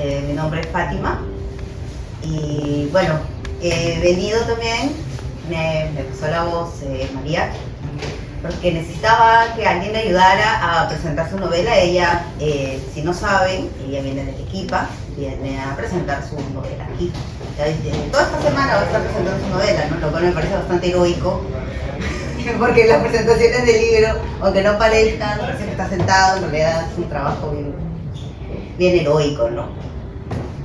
Mi nombre es Fátima y bueno, he venido también, me pasó la voz María, porque necesitaba que alguien le ayudara a presentar su novela. Ella, si no saben, ella viene de Arequipa, viene a presentar su novela aquí. Toda esta semana va a estar presentando su novela, ¿no? Lo cual me parece bastante heroico, porque las presentaciones del libro, aunque no parezcan, parece que está sentado, en realidad es un trabajo bien heroico, ¿no?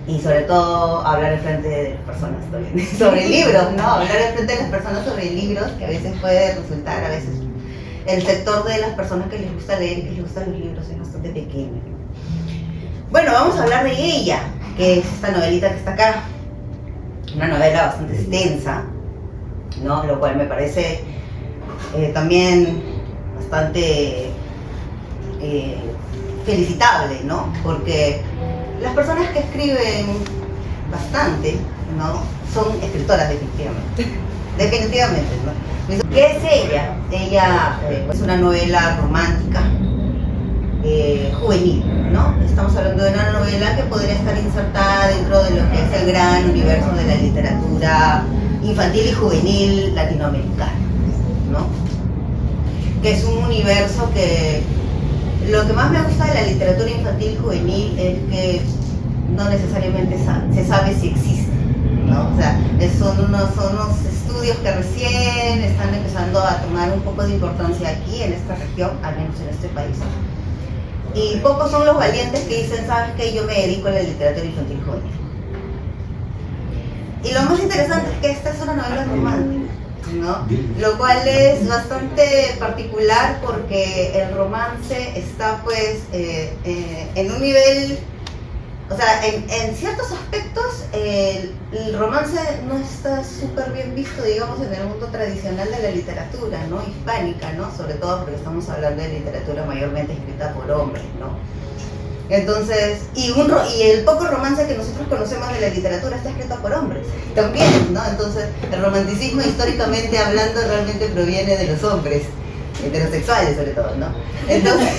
Y sobre todo hablar en frente de las personas también, sobre libros, ¿no? Hablar en frente de las personas sobre libros, que a veces puede resultar, a veces el sector de las personas que les gusta leer y que les gustan los libros es bastante pequeño. Bueno, vamos a hablar de ella, que es esta novelita que está acá. Una novela bastante extensa, ¿no? Lo cual me parece también bastante felicitable, ¿no? Porque las personas que escriben bastante, ¿no? Son escritoras definitivamente. Definitivamente, ¿no? ¿Qué es ella? Ella es una novela romántica, juvenil, ¿no? Estamos hablando de una novela que podría estar insertada dentro de lo que es el gran universo de la literatura infantil y juvenil latinoamericana, ¿no? Que es un universo que lo que más me gusta de la literatura infantil y juvenil es que no necesariamente se sabe si existe, ¿no? O sea, son unos estudios que recién están empezando a tomar un poco de importancia aquí en esta región, al menos en este país. Y pocos son los valientes que dicen, ¿sabes qué? Yo me dedico a la literatura infantil juvenil. Y lo más interesante es que esta es una novela romántica, ¿no? Lo cual es bastante particular porque el romance está pues en un nivel, o sea, en ciertos aspectos el romance no está súper bien visto, digamos, en el mundo tradicional de la literatura, ¿no? Hispánica, ¿no? Sobre todo porque estamos hablando de literatura mayormente escrita por hombres, ¿no? Entonces, y el poco romance que nosotros conocemos de la literatura está escrito por hombres también, ¿no? Entonces, el romanticismo históricamente hablando realmente proviene de los hombres, heterosexuales sobre todo, ¿no? Entonces,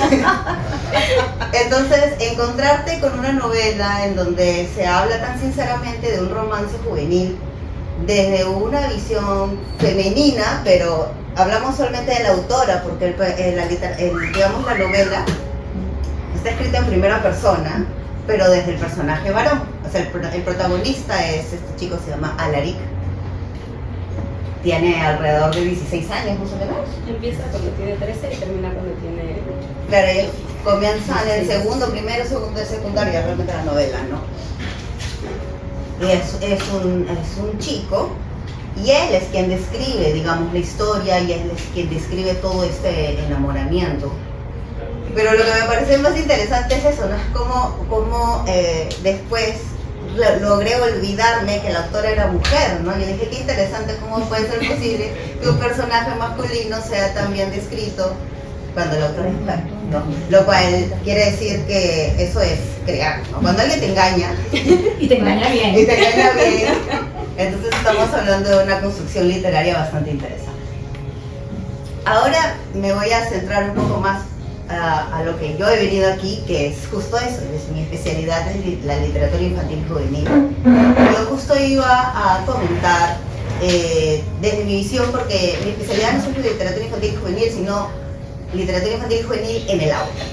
encontrarte con una novela en donde se habla tan sinceramente de un romance juvenil desde una visión femenina, pero hablamos solamente de la autora, porque digamos la novela está escrita en primera persona, pero desde el personaje varón. O sea, el protagonista es este chico, se llama Alaric. Tiene alrededor de 16 años más o menos. Empieza cuando tiene 13 y termina cuando tiene... Claro, él comienza en el segundo de secundaria realmente la novela, ¿no? Y es un chico, y él es quien describe, digamos, la historia, y él es quien describe todo este enamoramiento. Pero lo que me parece más interesante es eso, ¿no? Es como después logré olvidarme que la autora era mujer, ¿no? Yo dije, qué interesante, cómo puede ser posible que un personaje masculino sea tan bien descrito cuando la autora es mujer, ¿no? Lo cual quiere decir que eso es crear, ¿no? Cuando alguien te engaña y te engaña bien, entonces estamos hablando de una construcción literaria bastante interesante. Ahora me voy a centrar un poco más a lo que yo he venido aquí, que es justo eso, es mi especialidad en la literatura infantil juvenil. Yo justo iba a comentar desde mi visión, porque mi especialidad no es solo literatura infantil juvenil, sino literatura infantil juvenil en el aula.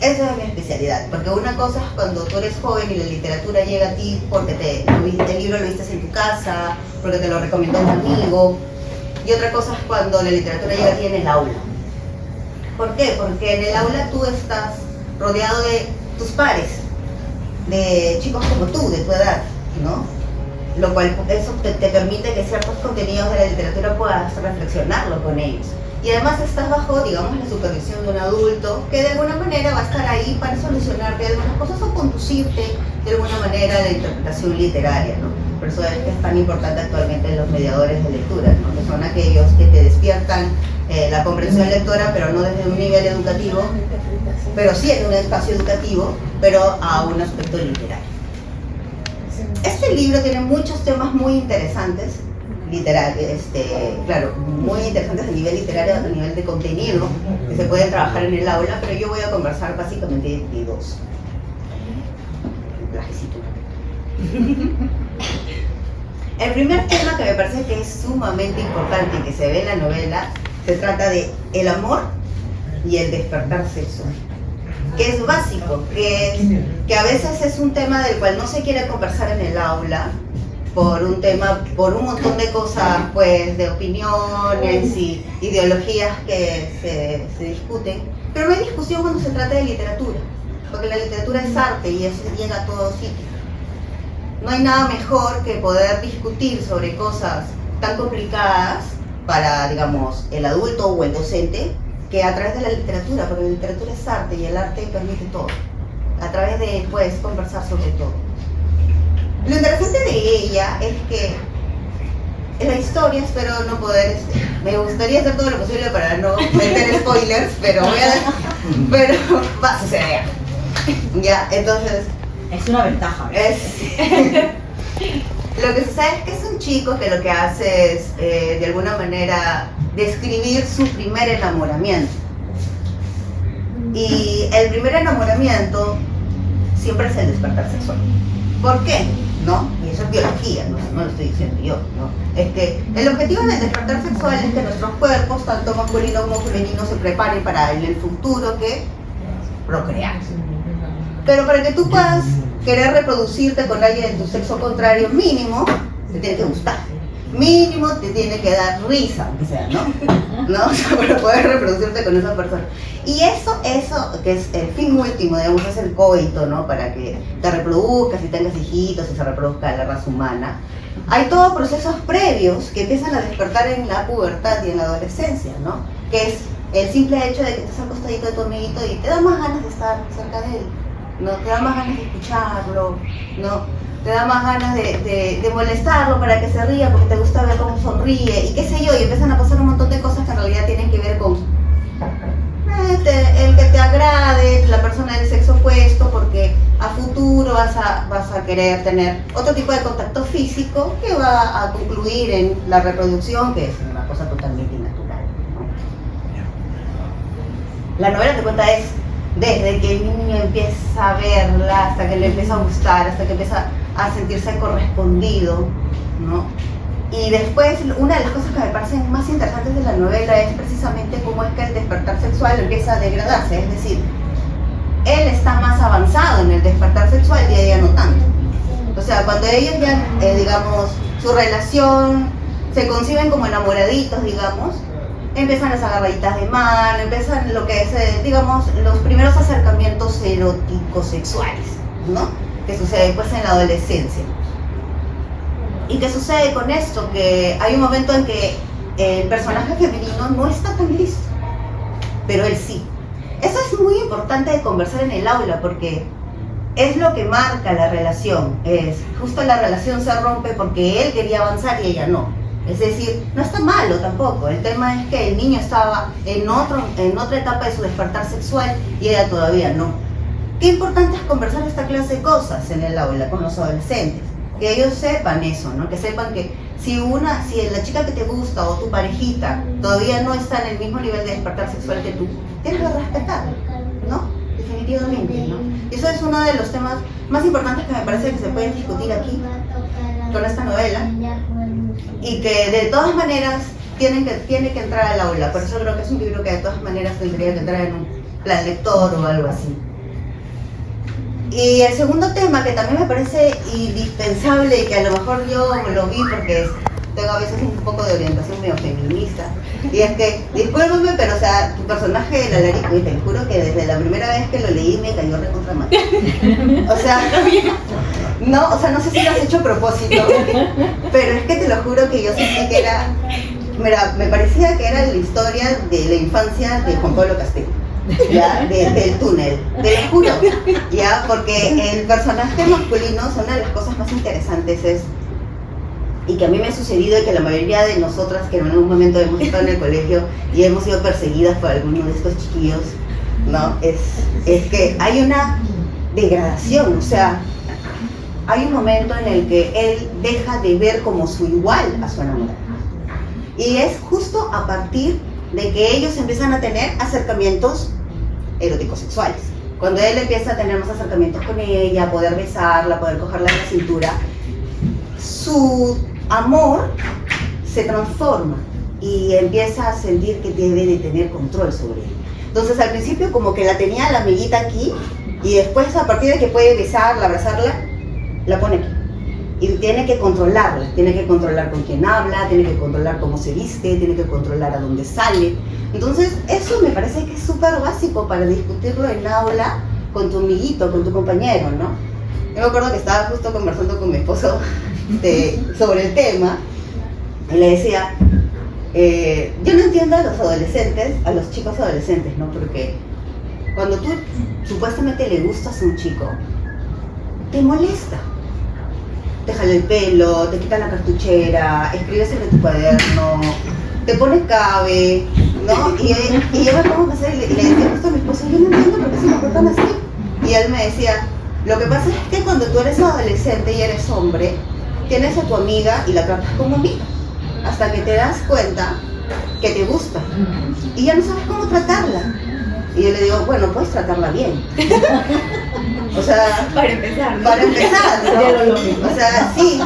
Esa es mi especialidad, porque una cosa es cuando tú eres joven y la literatura llega a ti porque el libro lo viste en tu casa, porque te lo recomendó un amigo, y otra cosa es cuando la literatura llega a ti en el aula. ¿Por qué? Porque en el aula tú estás rodeado de tus pares, de chicos como tú, de tu edad, ¿no? Lo cual eso te permite que ciertos contenidos de la literatura puedas reflexionarlo con ellos. Y además estás bajo, digamos, la supervisión de un adulto que de alguna manera va a estar ahí para solucionarte algunas cosas o conducirte de alguna manera a la interpretación literaria, ¿no? Por eso es que es tan importante actualmente los mediadores de lectura, ¿no? Que son aquellos que te despiertan la comprensión lectora, pero no desde un nivel educativo, pero sí en un espacio educativo, pero a un aspecto literario. Este libro tiene muchos temas muy interesantes, claro, muy interesantes a nivel literario, a nivel de contenido, que se pueden trabajar en el aula, pero yo voy a conversar básicamente de dos. El plagicito. El primer tema que me parece que es sumamente importante y que se ve en la novela, se trata de el amor y el despertar sexual, que es básico, que a veces es un tema del cual no se quiere conversar en el aula, por un montón de cosas, pues, de opiniones y ideologías que se discuten, pero no hay discusión cuando se trata de literatura, porque la literatura es arte y eso llega a todo sitio. No hay nada mejor que poder discutir sobre cosas tan complicadas para, digamos, el adulto o el docente, que a través de la literatura, porque la literatura es arte y el arte permite todo. A través de, puedes conversar sobre todo. Lo interesante de ella es que en la historia, espero no poder, me gustaría hacer todo lo posible para no meter spoilers, pero va a suceder. Ya, entonces... Es una ventaja. Lo que sucede es que es un chico que lo que hace es, de alguna manera, describir su primer enamoramiento. Y el primer enamoramiento siempre es el despertar sexual. ¿Por qué? ¿No? Y eso es biología, no lo estoy diciendo yo, ¿no? Es que el objetivo del despertar sexual es que nuestros cuerpos, tanto masculino como femenino, se preparen para en el futuro que procrear. Pero para que tú puedas querer reproducirte con alguien de tu sexo contrario, mínimo te tiene que gustar. Mínimo te tiene que dar risa, aunque sea, ¿no? ¿No? O sea, para poder reproducirte con esa persona. Y eso, que es el fin último, digamos, es el coito, ¿no? Para que te reproduzcas y tengas hijitos y se reproduzca la raza humana. Hay todos procesos previos que empiezan a despertar en la pubertad y en la adolescencia, ¿no? Que es el simple hecho de que estás acostadito de tu amiguito y te da más ganas de estar cerca de él, ¿no? Te da más ganas de escucharlo, ¿no? Te da más ganas de molestarlo para que se ría porque te gusta ver cómo sonríe y qué sé yo, y empiezan a pasar un montón de cosas que en realidad tienen que ver con el que te agrade, la persona del sexo opuesto, porque a futuro vas a querer tener otro tipo de contacto físico que va a concluir en la reproducción, que es una cosa totalmente innatural, ¿no? La novela te cuenta es desde que el niño empieza a verla, hasta que le empieza a gustar, hasta que empieza a sentirse correspondido, ¿no? Y después, una de las cosas que me parecen más interesantes de la novela es precisamente cómo es que el despertar sexual empieza a degradarse, es decir, él está más avanzado en el despertar sexual y ella no tanto. O sea, cuando ellos ya, digamos, su relación, se conciben como enamoraditos, digamos, empiezan las agarraditas de mano, empiezan lo que es, digamos, los primeros acercamientos eróticos sexuales, ¿no? Que sucede pues en la adolescencia. ¿Y qué sucede con esto? Que hay un momento en que el personaje femenino no está tan listo, pero él sí. Eso es muy importante de conversar en el aula porque es lo que marca la relación. Es justo la relación se rompe porque él quería avanzar y ella no. Es decir, no está malo tampoco. El tema es que el niño estaba en otra etapa de su despertar sexual y ella todavía no. Qué importante es conversar esta clase de cosas en el aula con los adolescentes. Que ellos sepan eso, ¿no? Que sepan que si la chica que te gusta o tu parejita todavía no está en el mismo nivel de despertar sexual que tú, tienes que respetarlo, ¿no? Definitivamente, ¿no? Y eso es uno de los temas más importantes que me parece que se pueden discutir aquí con esta novela y que de todas maneras tiene que entrar al aula. Por eso creo que es un libro que de todas maneras tendría que entrar en un plan lector o algo así. Y el segundo tema que también me parece indispensable y que a lo mejor yo lo vi porque tengo a veces un poco de orientación medio feminista, y es que, discúlpame, pero o sea, tu personaje de la Larico, y te juro que desde la primera vez que lo leí me cayó recontra mal. O sea, no sé si lo has hecho a propósito, pero es que te lo juro que yo sentí que me parecía que era la historia de la infancia de Juan Pablo Castello. ¿Ya? Del túnel, te lo juro, ¿ya? Porque el personaje masculino, una de las cosas más interesantes es, y que a mí me ha sucedido y que la mayoría de nosotras que en algún momento hemos estado en el colegio y hemos sido perseguidas por alguno de estos chiquillos, ¿no? Es que hay una degradación, o sea, hay un momento en el que él deja de ver como su igual a su enamorada. Y es justo a partir de que ellos empiezan a tener acercamientos eróticos sexuales. Cuando él empieza a tener más acercamientos con ella, a poder besarla, a poder cogerla en la cintura, su amor se transforma y empieza a sentir que debe de tener control sobre ella. Entonces al principio como que la tenía la amiguita aquí y después a partir de que puede besarla, abrazarla, la pone aquí. Y tiene que controlarla, tiene que controlar con quién habla, tiene que controlar cómo se viste, tiene que controlar a dónde sale. Entonces eso me parece que es súper básico para discutirlo en aula con tu amiguito, con tu compañero, ¿no? Yo me acuerdo que estaba justo conversando con mi esposo sobre el tema y le decía, yo no entiendo a los adolescentes, a los chicos adolescentes, ¿no? Porque cuando tú supuestamente le gustas a un chico, te molesta. Te jala el pelo, te quita la cartuchera, escribes en tu cuaderno, te pones cabe, ¿no? Y yo me pongo a pensar y le decía justo a mi esposo, yo no entiendo por qué se comportan así. Y él me decía, lo que pasa es que cuando tú eres adolescente y eres hombre, tienes a tu amiga y la tratas como amiga, hasta que te das cuenta que te gusta y ya no sabes cómo tratarla. Y yo le digo, bueno, puedes tratarla bien. O sea, para empezar, ¿no? Para empezar, ¿no? Sería lo lógico. O sea, sí.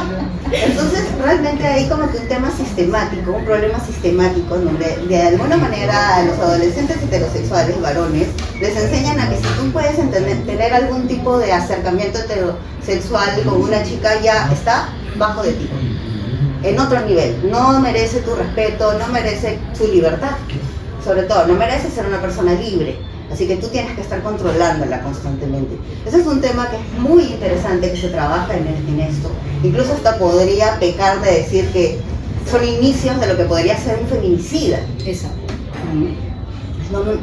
Entonces, realmente hay como que un tema sistemático, un problema sistemático, donde de alguna manera a los adolescentes heterosexuales, varones, les enseñan a que si tú puedes tener algún tipo de acercamiento heterosexual con una chica, ya está bajo de ti, en otro nivel. No merece tu respeto, no merece su libertad. Sobre todo, no merece ser una persona libre. Así que tú tienes que estar controlándola constantemente. Ese es un tema que es muy interesante, que se trabaja en esto. Incluso hasta podría pecar de decir que son inicios de lo que podría ser un feminicida. Exacto.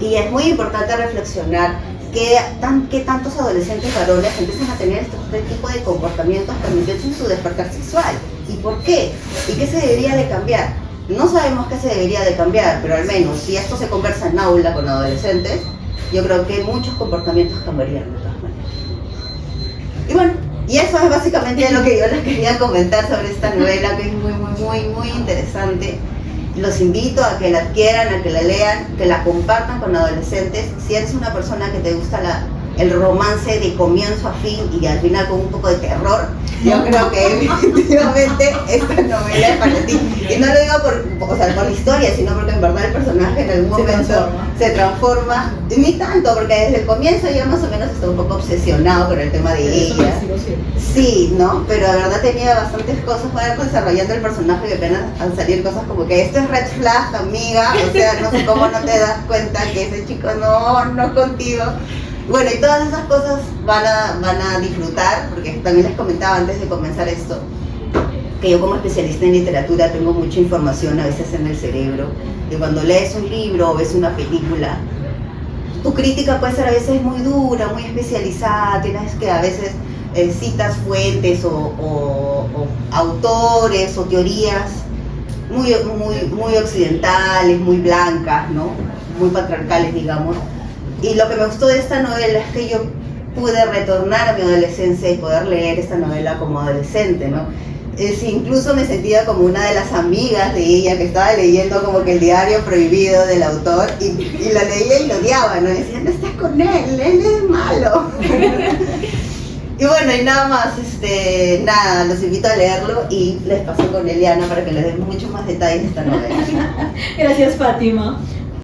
Y es muy importante reflexionar que tantos adolescentes varones empiezan a tener este tipo de comportamientos permitidos en su despertar sexual. ¿Y por qué? ¿Y qué se debería de cambiar? No sabemos qué se debería de cambiar, pero al menos si esto se conversa en aula con adolescentes, yo creo que muchos comportamientos cambiarían de todas maneras. Y bueno, y eso es básicamente lo que yo les quería comentar sobre esta novela, que es muy interesante. Los invito a que la adquieran, a que la lean, que la compartan con adolescentes. Si eres una persona que te gusta el romance de comienzo a fin y al final con un poco de terror, yo creo que definitivamente esta novela es para ti. Y no lo digo por la historia, sino porque en verdad el personaje en algún momento se transforma, ni tanto, porque desde el comienzo ya más o menos está un poco obsesionado con el tema de ella. Sí, ¿no? Pero la verdad tenía bastantes cosas para ir desarrollando el personaje y apenas al salir cosas como que esto es red flag, amiga, o sea, no sé cómo no te das cuenta que ese chico no es contigo. Bueno, y todas esas cosas van a disfrutar, porque también les comentaba antes de comenzar esto, que yo como especialista en literatura tengo mucha información a veces en el cerebro, y cuando lees un libro o ves una película, tu crítica puede ser a veces muy dura, muy especializada, tienes que a veces citas fuentes o autores o teorías muy occidentales, muy blancas, ¿no? Muy patriarcales, digamos. Y lo que me gustó de esta novela es que yo pude retornar a mi adolescencia y poder leer esta novela como adolescente, ¿no? Incluso me sentía como una de las amigas de ella que estaba leyendo como que el diario prohibido del autor y lo leía y lo odiaba, ¿no? Y decía, no estás con él es malo. Y bueno, y nada más, nada, los invito a leerlo y les paso con Eliana para que les dé muchos más detalles de esta novela. Gracias, Fátima.